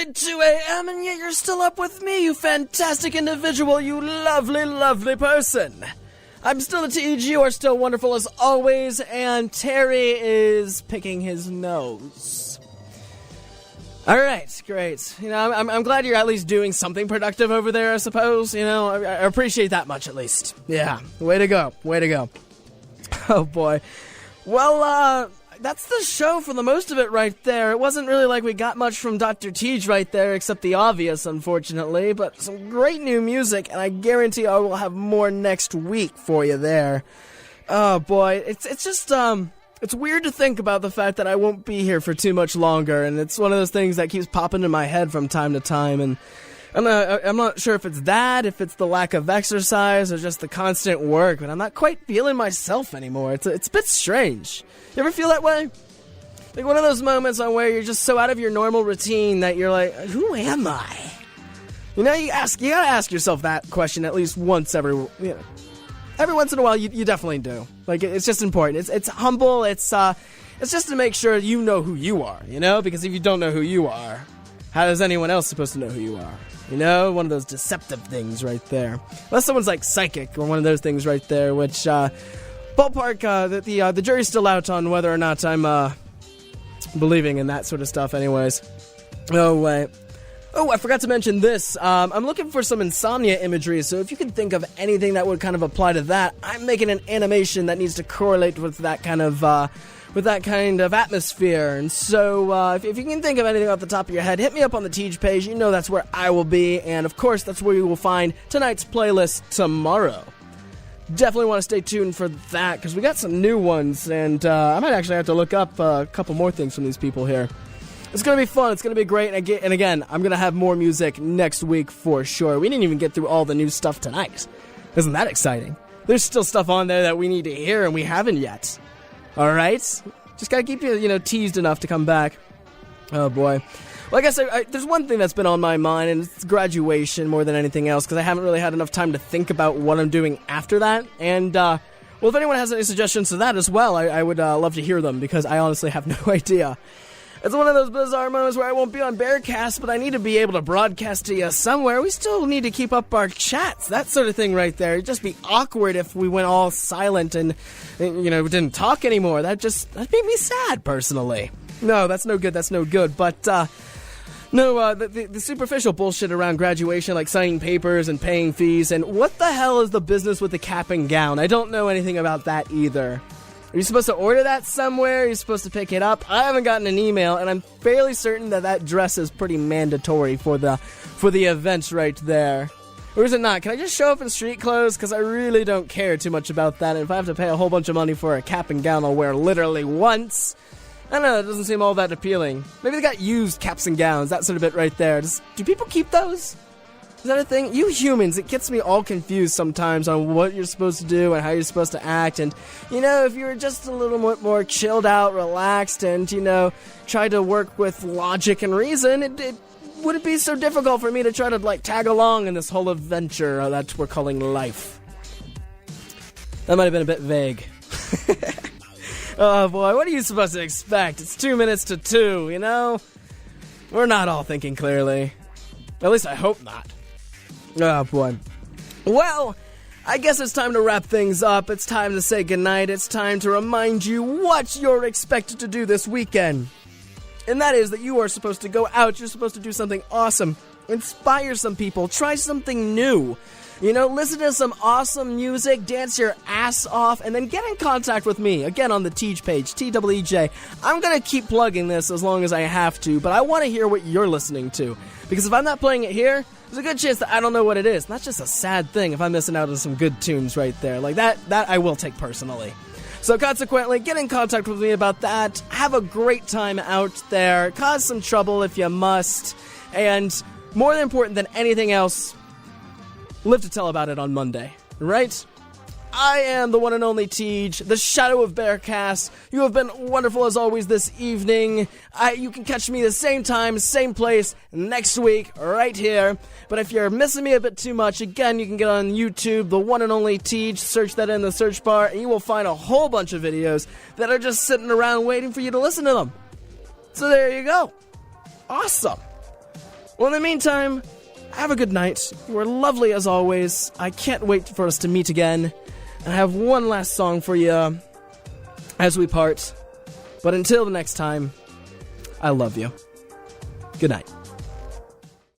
nearly 2 a.m. and yet you're still up with me, you fantastic individual, you lovely, lovely person. I'm still the Teej, you are still wonderful as always, and Terry is picking his nose. Alright, great. You know, I'm glad you're at least doing something productive over there, I suppose. You know, I appreciate that much at least. Yeah, way to go, way to go. Oh boy. Well, that's the show for the most of it right there. It wasn't really like we got much from Dr. Teej right there, except the obvious, unfortunately, but some great new music, and I guarantee I will have more next week for you there. Oh boy, it's just, it's weird to think about the fact that I won't be here for too much longer, and it's one of those things that keeps popping in my head from time to time, and I'm not sure if it's that, if it's the lack of exercise, or just the constant work, but I'm not quite feeling myself anymore. It's a bit strange. You ever feel that way? Like one of those moments on where you're just so out of your normal routine that you're like, who am I? You know, you gotta ask yourself that question at least once every once in a while. You definitely do. Like it's just important. It's humble. It's just to make sure you know who you are. You know, because if you don't know who you are, how is anyone else supposed to know who you are? You know, one of those deceptive things right there. Unless someone's like psychic or one of those things right there, which ballpark, the jury's still out on whether or not I'm believing in that sort of stuff anyways. Oh, wait. Oh, I forgot to mention this. I'm looking for some Insomnia imagery, so if you can think of anything that would kind of apply to that, I'm making an animation that needs to correlate with that kind of atmosphere. And so, if you can think of anything off the top of your head, hit me up on the Teej page. You know that's where I will be, and of course, that's where you will find tonight's playlist tomorrow. Definitely want to stay tuned for that, because we got some new ones, and I might actually have to look up a couple more things from these people here. It's going to be fun, it's going to be great, and again, I'm going to have more music next week for sure. We didn't even get through all the new stuff tonight. Isn't that exciting? There's still stuff on there that we need to hear, and we haven't yet. Alright? Just got to keep you, teased enough to come back. Oh boy. Well, I guess there's one thing that's been on my mind, and it's graduation more than anything else, because I haven't really had enough time to think about what I'm doing after that, and, well, if anyone has any suggestions to that as well, I would love to hear them, because I honestly have no idea. It's one of those bizarre moments where I won't be on Bearcast, but I need to be able to broadcast to you somewhere. We still need to keep up our chats, that sort of thing right there. It'd just be awkward if we went all silent and didn't talk anymore. That'd make me sad, personally. No, that's no good, but, no, the superficial bullshit around graduation, like signing papers and paying fees, and what the hell is the business with the cap and gown? I don't know anything about that either. Are you supposed to order that somewhere? Are you supposed to pick it up? I haven't gotten an email, and I'm fairly certain that dress is pretty mandatory for the event right there. Or is it not? Can I just show up in street clothes? Because I really don't care too much about that, and if I have to pay a whole bunch of money for a cap and gown I'll wear literally once, I don't know, it doesn't seem all that appealing. Maybe they got used caps and gowns, that sort of bit right there. Do people keep those? Is that a thing? You humans, it gets me all confused sometimes on what you're supposed to do and how you're supposed to act. And, if you were just a little more chilled out, relaxed, and, tried to work with logic and reason, it wouldn't be so difficult for me to try to, tag along in this whole adventure that we're calling life. That might have been a bit vague. Oh boy, what are you supposed to expect? It's 2 minutes to 2, We're not all thinking clearly. At least I hope not. Oh boy. Well, I guess it's time to wrap things up. It's time to say goodnight. It's time to remind you what you're expected to do this weekend. And that is that you are supposed to go out, you're supposed to do something awesome, inspire some people, try something new. Listen to some awesome music, dance your ass off, and then get in contact with me, again on the Teej page, T-E-E-J. I'm going to keep plugging this as long as I have to, but I want to hear what you're listening to. Because if I'm not playing it here, there's a good chance that I don't know what it is. And that's just a sad thing if I'm missing out on some good tunes right there. Like that I will take personally. So consequently, get in contact with me about that. Have a great time out there. Cause some trouble if you must. And more important than anything else, live to tell about it on Monday, right? I am the one and only Teej, the Shadow of Bearcast. You have been wonderful as always this evening. You can catch me the same time, same place, next week, right here. But if you're missing me a bit too much, again, you can get on YouTube, the one and only Teej, search that in the search bar, and you will find a whole bunch of videos that are just sitting around waiting for you to listen to them. So there you go. Awesome. Well, in the meantime, have a good night. You are lovely as always. I can't wait for us to meet again. And I have one last song for you as we part. But until the next time, I love you. Good night.